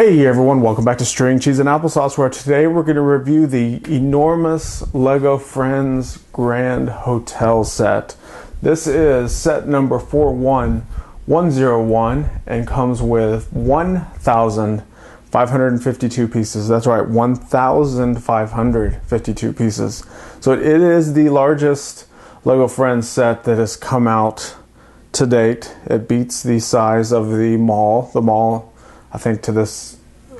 Hey everyone, welcome back to String, Cheese, and Applesauce, where today we're going to review the enormous LEGO Friends Grand Hotel set. This is set number 41101 and comes with 1,552 pieces. That's right, 1,552 pieces. So it is the largest LEGO Friends set that has come out to date. It beats the size of the mall. The mall, I think,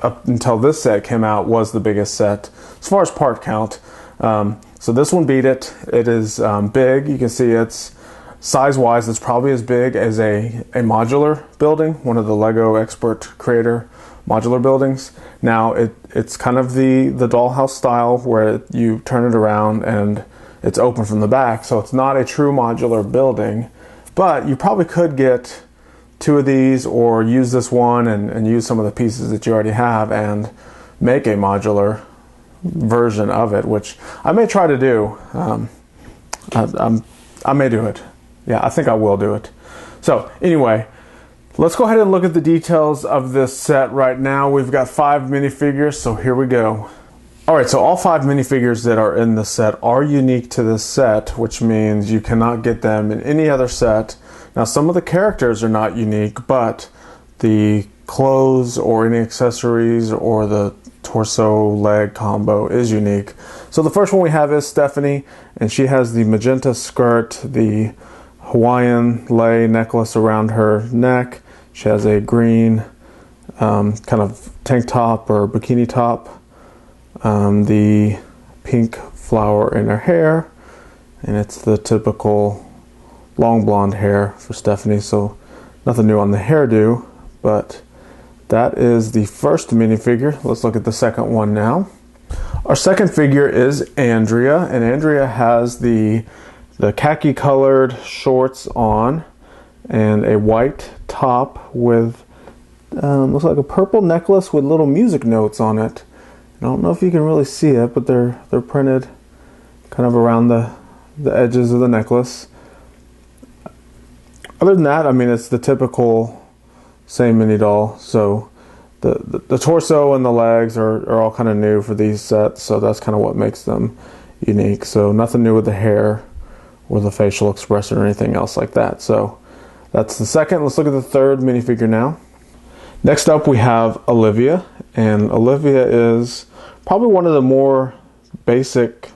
up until this set came out, was the biggest set as far as part count. So this one beat it. It is big. You can see it's size-wise, it's probably as big as a modular building, one of the LEGO Expert Creator modular buildings. Now it's kind of the dollhouse style where you turn it around and it's open from the back, so it's not a true modular building, but you probably could get two of these or use this one and use some of the pieces that you already have and make a modular version of it, which I may try to do. I may do it. Yeah, I think I will do it. So anyway, let's go ahead and look at the details of this set right now. We've got 5 minifigures, so here we go. Alright, so all 5 minifigures that are in the set are unique to this set, which means you cannot get them in any other set. Now, some of the characters are not unique, but the clothes or any accessories or the torso leg combo is unique. So the first one we have is Stephanie, and she has the magenta skirt, the Hawaiian lei necklace around her neck. She has a green kind of tank top or bikini top, the pink flower in her hair, and it's the typical long blonde hair for Stephanie, so nothing new on the hairdo, but that is the first minifigure. Let's look at the second one now. Our second figure is Andrea, and Andrea has the khaki colored shorts on and a white top with looks like a purple necklace with little music notes on it. I don't know if you can really see it, but they're printed kind of around the edges of the necklace. Other than that, I mean, it's the typical same mini doll. So the torso and the legs are all kind of new for these sets, so that's kind of what makes them unique. So nothing new with the hair or the facial expression or anything else like that. So that's the second. Let's look at the third minifigure now. Next up we have Olivia, and Olivia is probably one of the more basic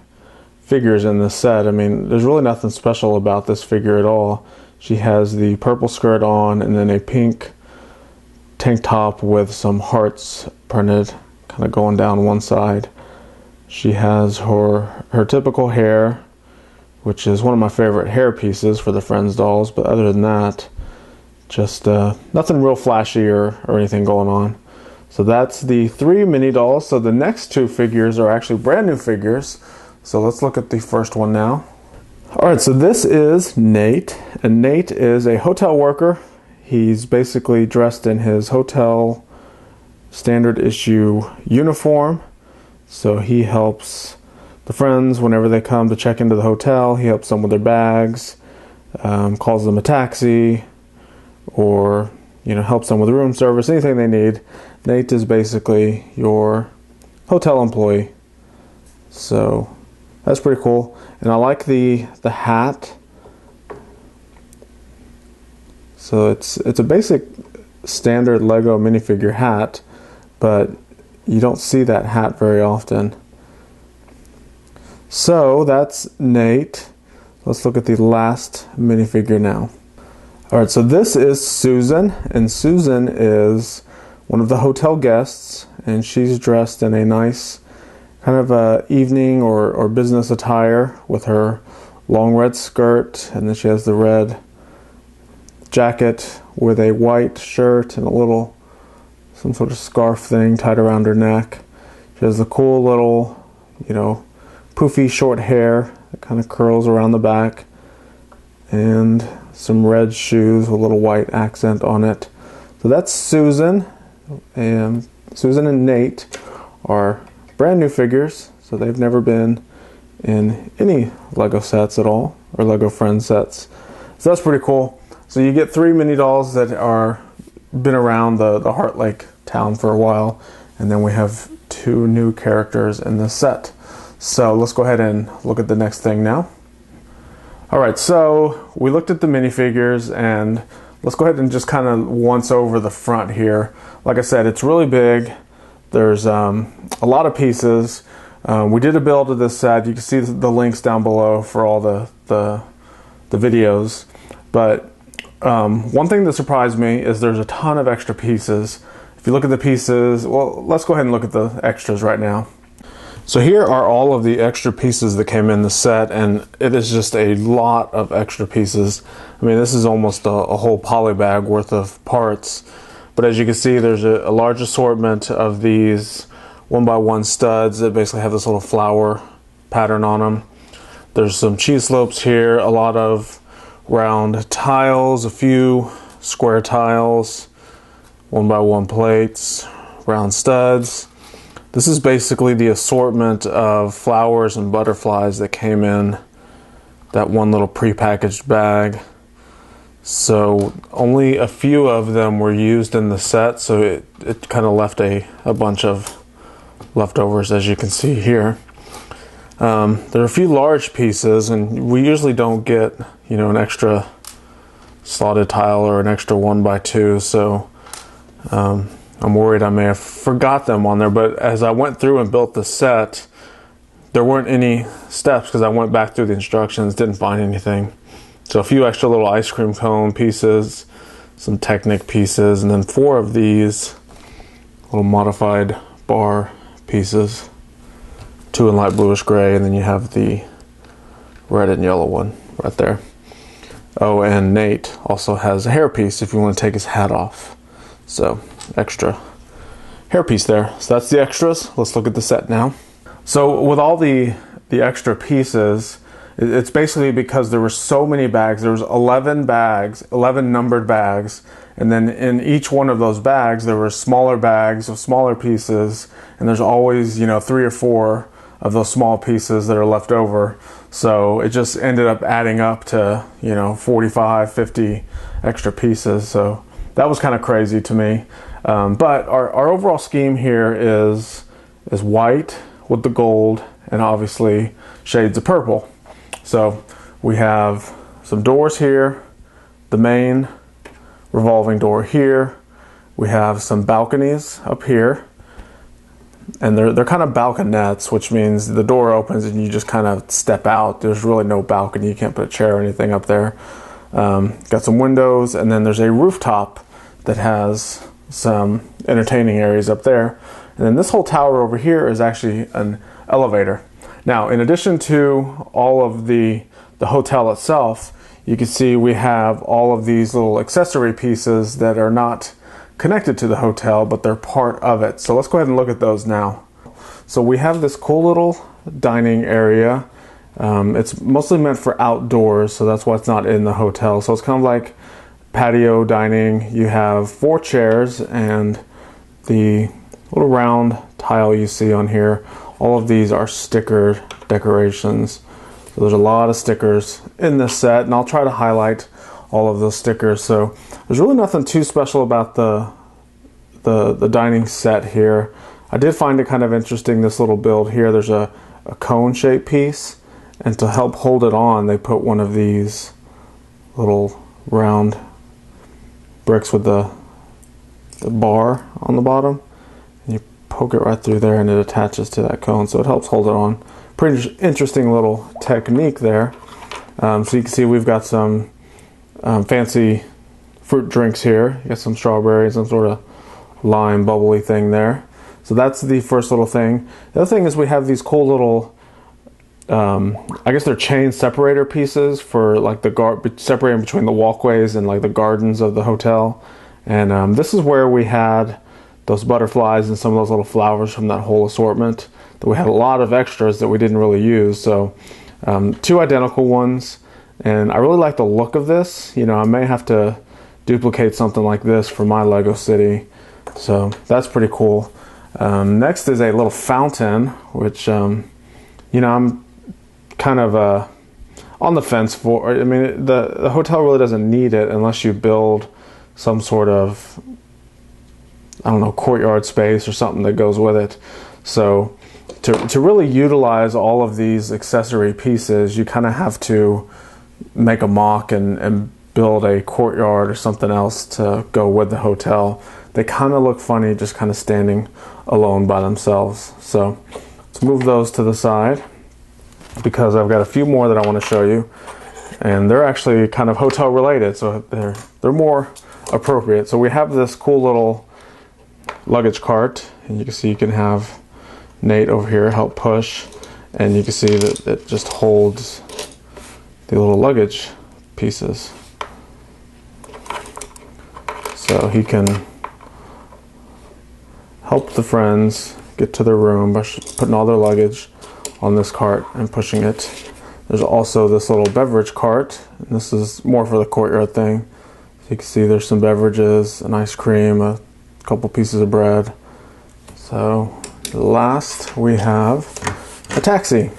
figures in this set. I mean, there's really nothing special about this figure at all. She has the purple skirt on and then a pink tank top with some hearts printed kind of going down one side. She has her typical hair, which is one of my favorite hair pieces for the Friends dolls, but other than that, just nothing real flashy or anything going on. So that's the 3 mini dolls. So the next 2 figures are actually brand new figures. So let's look at the first one now. Alright, so this is Nate, and Nate is a hotel worker. He's basically dressed in his hotel standard issue uniform. So he helps the friends whenever they come to check into the hotel. He helps them with their bags, calls them a taxi, or helps them with room service, anything they need. Nate is basically your hotel employee. So that's pretty cool. And I like the hat. So it's a basic standard LEGO minifigure hat, but you don't see that hat very often. So that's Nate. Let's look at the last minifigure now. Alright, so this is Susan, and Susan is one of the hotel guests, and she's dressed in a nice kind of evening or business attire with her long red skirt, and then she has the red jacket with a white shirt and some sort of scarf thing tied around her neck. She has the cool little, poofy short hair that kind of curls around the back, and some red shoes with a little white accent on it. So that's Susan, and Susan and Nate are brand new figures, so they've never been in any LEGO sets at all, or LEGO Friends sets. So that's pretty cool. So you get 3 mini dolls that are been around the Heartlake town for a while. And then we have 2 new characters in this set. So let's go ahead and look at the next thing now. Alright, so we looked at the minifigures, and let's go ahead and just kind of once over the front here. Like I said, it's really big. There's a lot of pieces. We did a build of this set. You can see the links down below for all the videos. But one thing that surprised me is there's a ton of extra pieces. If you look at the pieces, well, let's go ahead and look at the extras right now. So here are all of the extra pieces that came in the set, and it is just a lot of extra pieces. I mean, this is almost a whole poly bag worth of parts. But as you can see, there's a large assortment of these 1x1 studs that basically have this little flower pattern on them. There's some cheese slopes here, a lot of round tiles, a few square tiles, 1x1 plates, round studs. This is basically the assortment of flowers and butterflies that came in that one little prepackaged bag. So only a few of them were used in the set, so it kind of left a bunch of leftovers, as you can see here. There are a few large pieces, and we usually don't get, you know, an extra slotted tile or an extra 1x2, so I'm worried I may have forgot them on there. But as I went through and built the set, there weren't any steps because I went back through the instructions, didn't find anything. So a few extra little ice cream cone pieces, some Technic pieces, and then 4 of these little modified bar pieces, 2 in light bluish gray, and then you have the red and yellow one right there. Oh, and Nate also has a hairpiece if you want to take his hat off. So extra hairpiece there. So that's the extras. Let's look at the set now. So with all the extra pieces, it's basically because there were so many bags. There was 11 bags, 11 numbered bags, and then in each one of those bags there were smaller bags of smaller pieces, and there's always, you know, 3 or 4 of those small pieces that are left over. So it just ended up adding up to, you know, 45, 50 extra pieces. So that was kind of crazy to me. But our overall scheme here is white with the gold and obviously shades of purple. So we have some doors here, the main revolving door here. We have some balconies up here, and they're kind of balconettes, which means the door opens and you just kind of step out. There's really no balcony. You can't put a chair or anything up there. Got some windows, and then there's a rooftop that has some entertaining areas up there. And then this whole tower over here is actually an elevator. Now, in addition to all of the hotel itself, you can see we have all of these little accessory pieces that are not connected to the hotel, but they're part of it. So let's go ahead and look at those now. So we have this cool little dining area. It's mostly meant for outdoors, so that's why it's not in the hotel. So it's kind of like patio dining. You have 4 chairs and the little round tile you see on here. All of these are sticker decorations. So there's a lot of stickers in this set, and I'll try to highlight all of those stickers. So there's really nothing too special about the dining set here. I did find it kind of interesting, this little build here. There's a cone shaped piece, and to help hold it on, they put one of these little round bricks with the bar on the bottom, and you poke it right through there and it attaches to that cone, so it helps hold it on. Pretty interesting little technique there. So you can see we've got some fancy fruit drinks here. You got some strawberries, some sort of lime bubbly thing there. So that's the first little thing. The other thing is we have these cool little I guess they're chain separator pieces for like the separating between the walkways and like the gardens of the hotel. And this is where we had those butterflies and some of those little flowers from that whole assortment. That we had a lot of extras that we didn't really use. So 2 identical ones, and I really like the look of this. You know, I may have to duplicate something like this for my Lego City. So that's pretty cool. Next is a little fountain, which you know, I'm kind of on the fence for. I mean, the hotel really doesn't need it unless you build some sort of I don't know, courtyard space or something that goes with it. So to really utilize all of these accessory pieces, you kind of have to make a mock and build a courtyard or something else to go with the hotel. They kind of look funny just kind of standing alone by themselves. So let's move those to the side, because I've got a few more that I want to show you, and they're actually kind of hotel related, so they're more appropriate. So we have this cool little luggage cart, and you can see you can have Nate over here help push, and you can see that it just holds the little luggage pieces, so he can help the friends get to their room by putting all their luggage on this cart and pushing it. There's also this little beverage cart, and this is more for the courtyard thing. So you can see there's some beverages, an ice cream, a couple pieces of bread. So last we have a taxi. And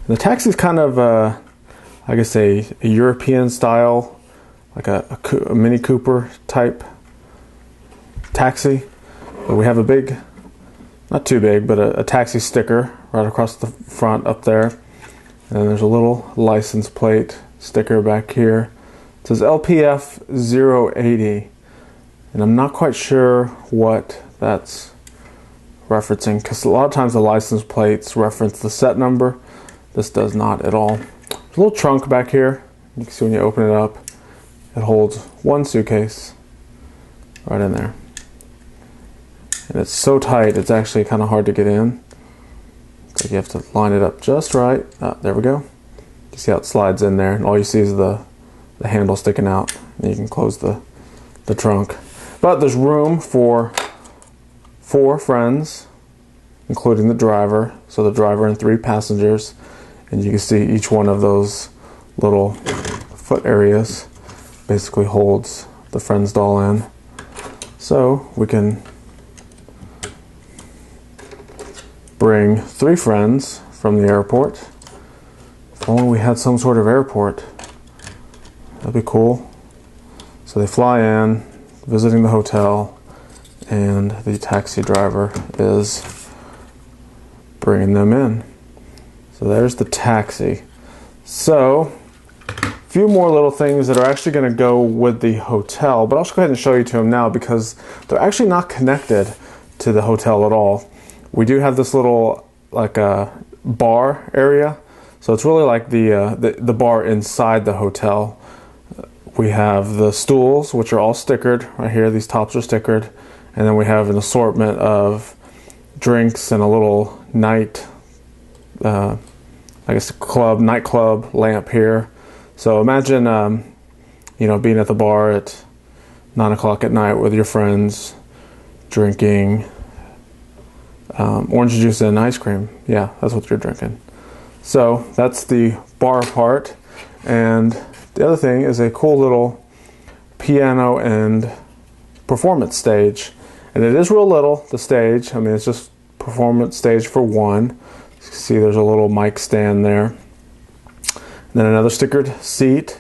the taxi is kind of I guess a European style, like a Mini Cooper type taxi. But we have a big, not too big, but a taxi sticker right across the front up there. And then there's a little license plate sticker back here. It says LPF 080. And I'm not quite sure what that's referencing, because a lot of times the license plates reference the set number. This does not at all. There's a little trunk back here. You can see when you open it up, it holds one suitcase right in there. And it's so tight, it's actually kind of hard to get in. So you have to line it up just right. There we go. You see how it slides in there, and all you see is the handle sticking out. And you can close the trunk. But there's room for 4 friends, including the driver. So the driver and 3 passengers. And you can see each one of those little foot areas basically holds the friend's doll in. So we can bring 3 friends from the airport. If only we had some sort of airport. That'd be cool. So they fly in, visiting the hotel, and the taxi driver is bringing them in. So there's the taxi. So a few more little things that are actually going to go with the hotel, but I'll just go ahead and show you to them now, because they're actually not connected to the hotel at all. We do have this little like a bar area, so it's really like the bar inside the hotel. We have the stools, which are all stickered right here. These tops are stickered, and then we have an assortment of drinks and a little night, I guess nightclub lamp here. So imagine, being at the bar at 9 o'clock at night with your friends, drinking orange juice and ice cream. Yeah, that's what you're drinking. So that's the bar part. And the other thing is a cool little piano and performance stage. And it is real little, the stage. I mean, it's just performance stage for 1. You can see there's a little mic stand there. And then another stickered seat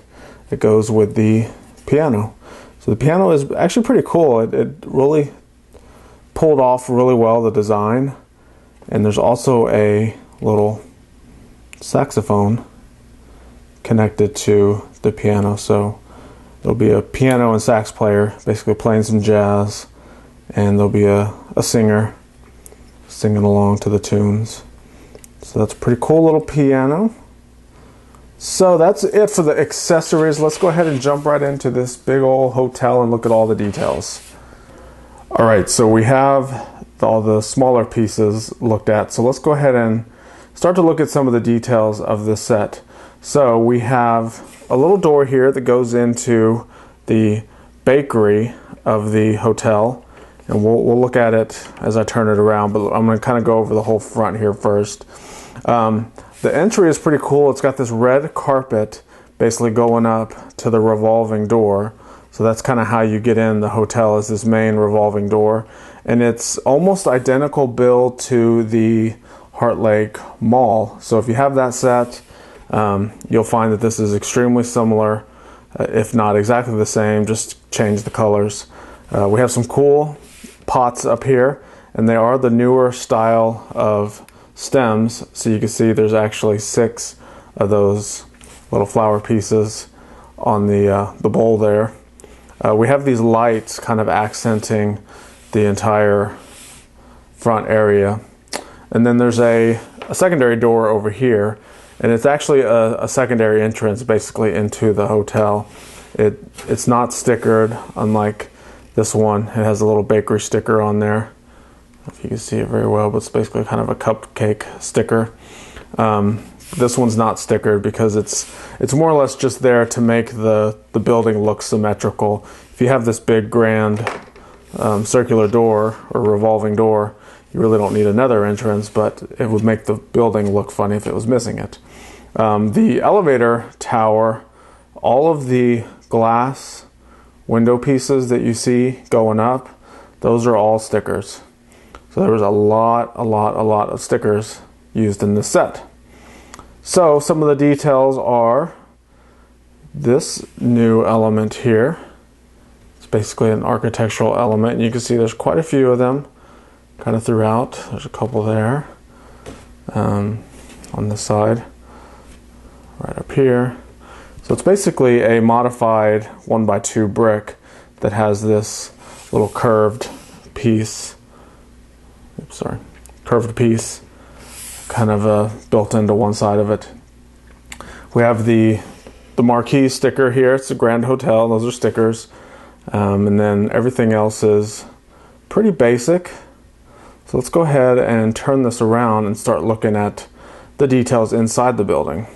that goes with the piano. So the piano is actually pretty cool. It really pulled off really well, the design. And there's also a little saxophone connected to the piano. So there'll be a piano and sax player basically playing some jazz, and there'll be a singer singing along to the tunes. So that's a pretty cool little piano. So that's it for the accessories. Let's go ahead and jump right into this big old hotel and look at all the details. Alright, so we have all the smaller pieces looked at. So let's go ahead and start to look at some of the details of this set. So we have a little door here that goes into the bakery of the hotel, and we'll look at it as I turn it around, but I'm going to kind of go over the whole front here first. The entry is pretty cool. It's got this red carpet basically going up to the revolving door. So that's kind of how you get in the hotel, is this main revolving door. And it's almost identical build to the Heartlake Mall. So if you have that set, you'll find that this is extremely similar, if not exactly the same, just change the colors. We have some cool pots up here, and they are the newer style of stems. So you can see there's actually 6 of those little flower pieces on the bowl there. We have these lights kind of accenting the entire front area. And then there's a secondary door over here, and it's actually a secondary entrance basically into the hotel. It's not stickered, unlike this one. It has a little bakery sticker on there. I don't know if you can see it very well, but it's basically kind of a cupcake sticker. This one's not stickered because it's more or less just there to make the building look symmetrical. If you have this big grand circular door or revolving door, you really don't need another entrance, but it would make the building look funny if it was missing it. The elevator tower, all of the glass window pieces that you see going up, those are all stickers. So there was a lot of stickers used in this set. So some of the details are this new element here. It's basically an architectural element, and you can see there's quite a few of them kind of throughout. There's a couple there on this side, right up here. So it's basically a modified 1x2 brick that has this little curved piece. Curved piece kind of built into one side of it. We have the marquee sticker here. It's a Grand Hotel. Those are stickers. And then everything else is pretty basic. So let's go ahead and turn this around and start looking at the details inside the building.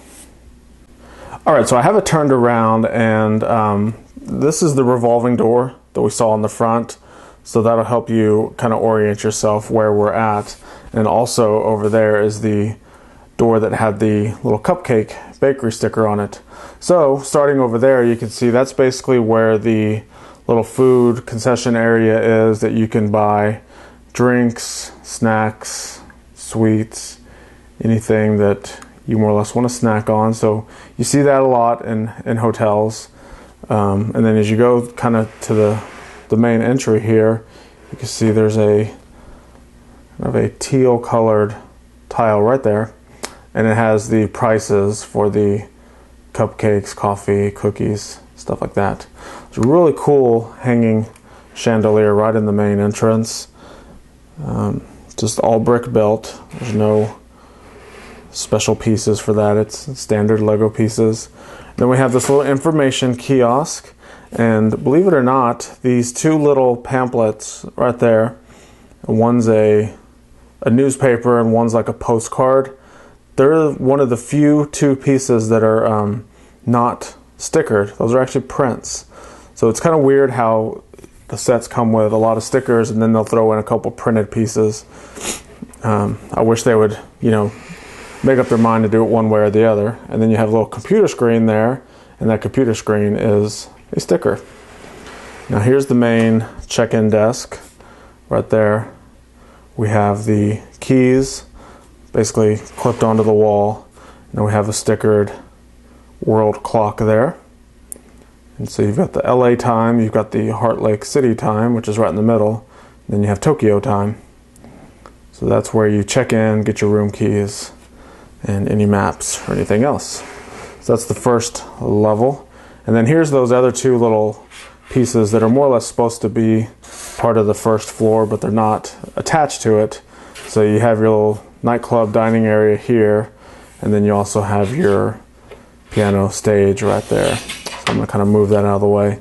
Alright, so I have it turned around, and this is the revolving door that we saw on the front. So that'll help you kind of orient yourself where we're at. And also over there is the door that had the little cupcake bakery sticker on it. So starting over there, you can see that's basically where the little food concession area is that you can buy drinks, snacks, sweets, anything that you more or less want to snack on. So you see that a lot in hotels. And then as you go kind of to the main entry here, you can see there's a teal colored tile right there, and it has the prices for the cupcakes, coffee, cookies, stuff like that. It's a really cool hanging chandelier right in the main entrance. Just all brick built. There's no special pieces for that. It's standard Lego pieces. Then we have this little information kiosk, and believe it or not, these 2 little pamphlets right there, one's a newspaper and one's like a postcard. They're one of the few 2 pieces that are not stickered. Those are actually prints. So it's kind of weird how the sets come with a lot of stickers and then they'll throw in a couple printed pieces. I wish they would, make up their mind to do it one way or the other. And then you have a little computer screen there, and that computer screen is a sticker. Now here's the main check-in desk right there. We have the keys basically clipped onto the wall, and we have a stickered world clock there. And so you've got the LA time, you've got the Heartlake City time, which is right in the middle, and then you have Tokyo time. So that's where you check in, get your room keys, and any maps or anything else. So that's the first level. And then here's those other 2 little pieces that are more or less supposed to be part of the first floor, but they're not attached to it. So you have your little nightclub dining area here, and then you also have your piano stage right there. So I'm going to kind of move that out of the way.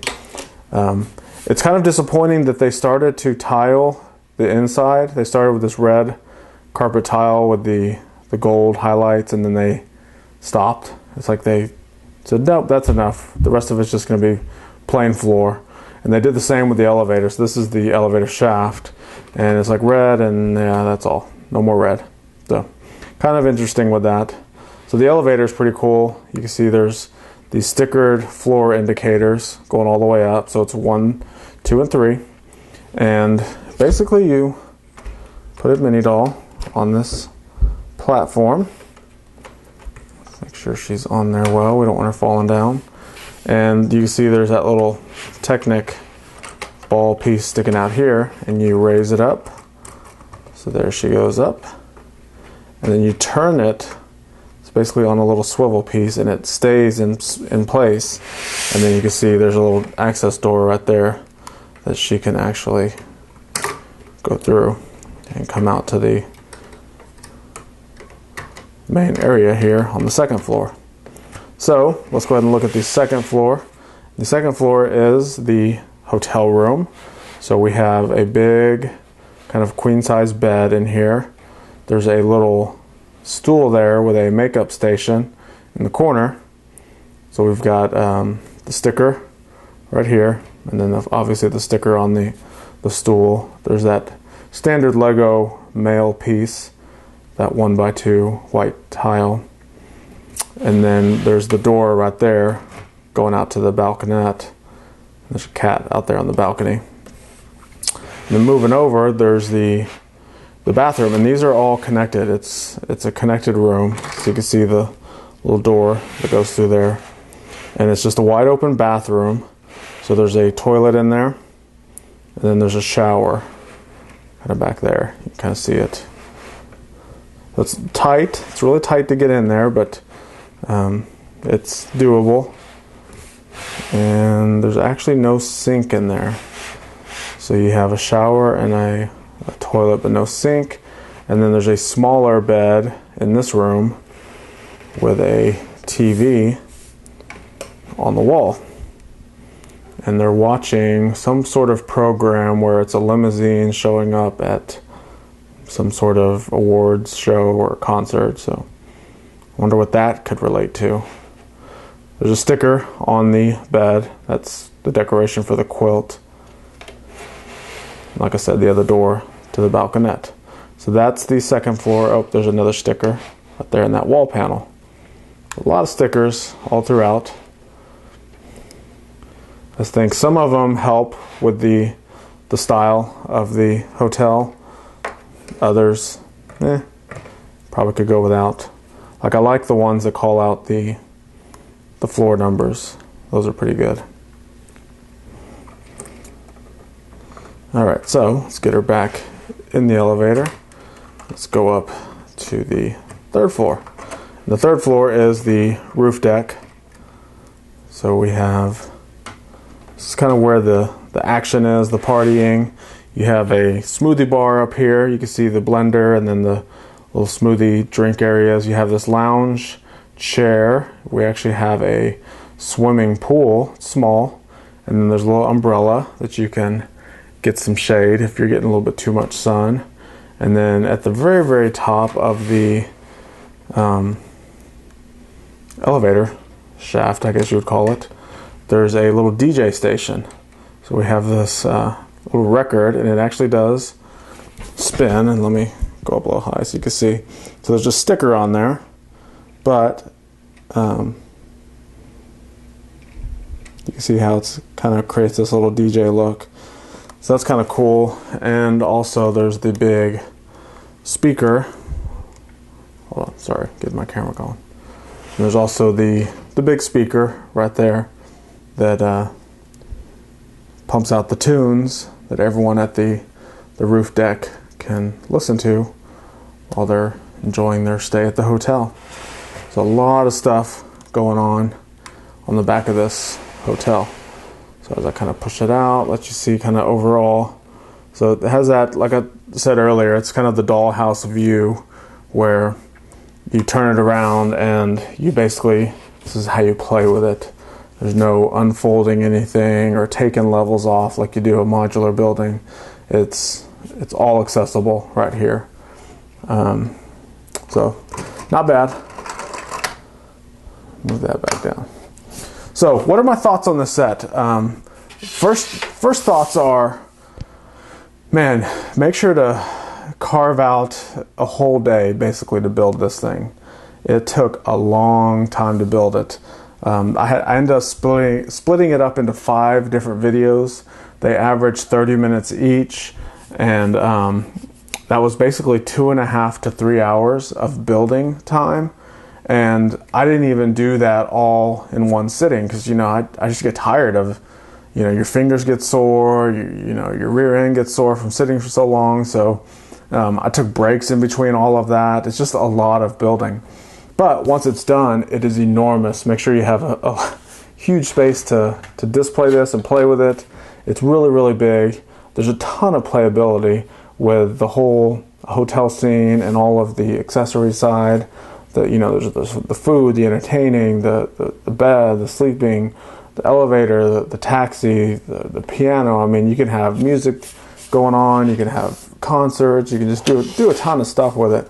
It's kind of disappointing that they started to tile the inside. They started with this red carpet tile with the gold highlights, and then they stopped. It's like they said, nope, that's enough. The rest of it's just going to be plain floor. And they did the same with the elevator. So this is the elevator shaft, and it's like red, and yeah, that's all. No more red. So kind of interesting with that. So the elevator is pretty cool. You can see there's these stickered floor indicators going all the way up. So it's 1, 2, and 3. And basically you put a mini doll on this platform. Make sure she's on there well. We don't want her falling down. And you can see there's that little Technic ball piece sticking out here, and you raise it up. So there she goes up. And then you turn it. It's basically on a little swivel piece, and it stays in place. And then you can see there's a little access door right there that she can actually go through and come out to the main area here on the second floor. So let's go ahead and look at the second floor. The second floor is the hotel room. So we have a big kind of queen size bed in here. There's a little stool there with a makeup station in the corner. So we've got the sticker right here, and then obviously the sticker on the stool. There's that standard Lego male piece, that 1x2 white tile. And then there's the door right there going out to the balconette. There's a cat out there on the balcony. And then moving over, there's the bathroom, and these are all connected. It's a connected room, so you can see the little door that goes through there. And it's just a wide open bathroom. So there's a toilet in there, and then there's a shower kind of back there. You can kind of see it. It's tight. It's really tight to get in there, but it's doable. And there's actually no sink in there. So you have a shower and a toilet, but no sink. And then there's a smaller bed in this room with a TV on the wall. And they're watching some sort of program where it's a limousine showing up at some sort of awards show or concert. So I wonder what that could relate to. There's a sticker on the bed. That's the decoration for the quilt. Like I said, the other door to the balconette. So that's the second floor. Oh, there's another sticker right there in that wall panel. A lot of stickers all throughout. I think some of them help with the style of the hotel. Others, probably could go without. Like, I like the ones that call out the floor numbers. Those are pretty good. Alright, so let's get her back in the elevator. Let's go up to the third floor. The third floor is the roof deck. So we have, this is kind of where the action is, the partying. You have a smoothie bar up here. You can see the blender and then the little smoothie drink areas. You have this lounge chair. We actually have a swimming pool, small, and then there's a little umbrella that you can get some shade if you're getting a little bit too much sun. And then at the very, very top of the elevator shaft, I guess you would call it, there's a little DJ station. So we have this little record, and it actually does spin. And let me go up a little high so you can see. So there's a sticker on there, but you can see how it's kind of creates this little DJ look. So that's kind of cool. And also there's the big speaker. Hold on, sorry, get my camera going. And there's also the big speaker right there that pumps out the tunes that everyone at the roof deck can listen to while they're enjoying their stay at the hotel. So a lot of stuff going on the back of this hotel. So as I kind of push it out, let you see kind of overall. So it has that, like I said earlier, it's kind of the dollhouse view where you turn it around and you basically, this is how you play with it. There's no unfolding anything or taking levels off like you do a modular building. It's all accessible right here. So not bad. Move that back down. So what are my thoughts on this set? First thoughts are, man, make sure to carve out a whole day basically to build this thing. It took a long time to build it. I ended up splitting it up into 5 different videos. They averaged 30 minutes each, and that was basically 2.5 to 3 hours of building time. And I didn't even do that all in one sitting because, I just get tired of, you know, your fingers get sore, you know, your rear end gets sore from sitting for so long. So I took breaks in between all of that. It's just a lot of building. But once it's done, it is enormous. Make sure you have a huge space to display this and play with it. It's really, really big. There's a ton of playability with the whole hotel scene and all of the accessory side. You know, there's the food, the entertaining, the bed, the sleeping, the elevator, the taxi, the piano. I mean, you can have music going on, you can have concerts, you can just do a ton of stuff with it.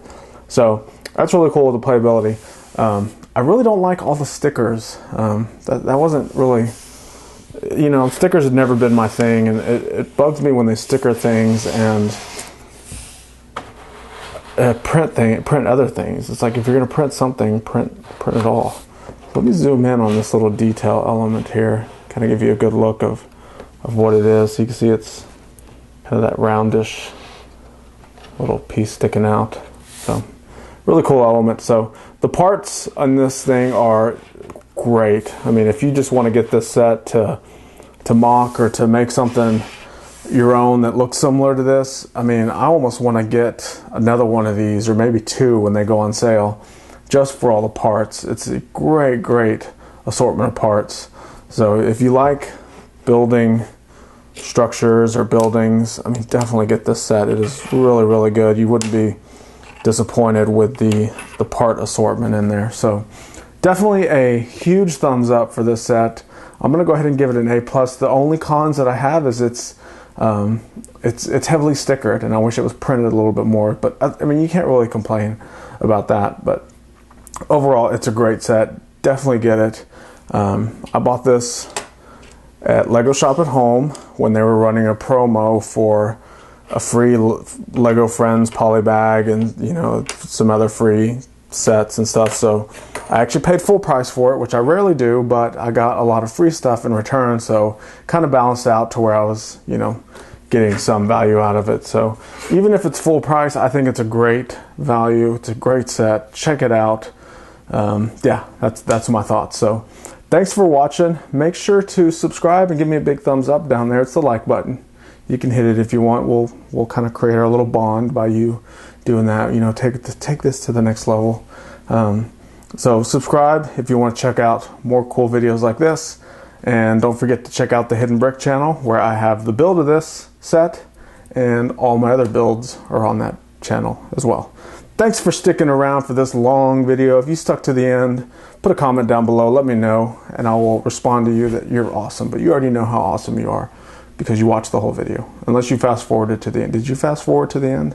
So that's really cool with the playability. I really don't like all the stickers. That wasn't really, you know, stickers had never been my thing, and it bugs me when they sticker things and print other things. It's like, if you're going to print something, print it all. Let me zoom in on this little detail element here, kind of give you a good look of what it is. So you can see it's kind of that roundish little piece sticking out. So really cool element. So the parts on this thing are great. I mean, if you just want to get this set to mock or to make something your own that looks similar to this, I mean, I almost want to get another one of these, or maybe two when they go on sale, just for all the parts. It's a great assortment of parts. So if you like building structures or buildings, I mean, definitely get this set. It is really good. You wouldn't be disappointed with the part assortment in there. So definitely a huge thumbs up for this set. I'm gonna go ahead and give it an A+. The only cons that I have is it's heavily stickered, and I wish it was printed a little bit more, but I mean, you can't really complain about that. But overall, it's a great set. Definitely get it. I bought this at Lego Shop at Home when they were running a promo for a free Lego Friends poly bag, and you know, some other free sets and stuff. So I actually paid full price for it, which I rarely do, but I got a lot of free stuff in return, so kind of balanced out to where I was, you know, getting some value out of it. So even if it's full price, I think it's a great value. It's a great set. Check it out. Yeah, that's my thoughts. So thanks for watching. Make sure to subscribe and give me a big thumbs up down there. It's the like button. You can hit it if you want. We'll kind of create our little bond by you doing that. You know, take this to the next level. So subscribe if you want to check out more cool videos like this. And don't forget to check out the Hidden Brick channel, where I have the build of this set, and all my other builds are on that channel as well. Thanks for sticking around for this long video. If you stuck to the end, put a comment down below, let me know, and I will respond to you that you're awesome. But you already know how awesome you are because you watched the whole video, unless you fast forwarded to the end. Did you fast forward to the end?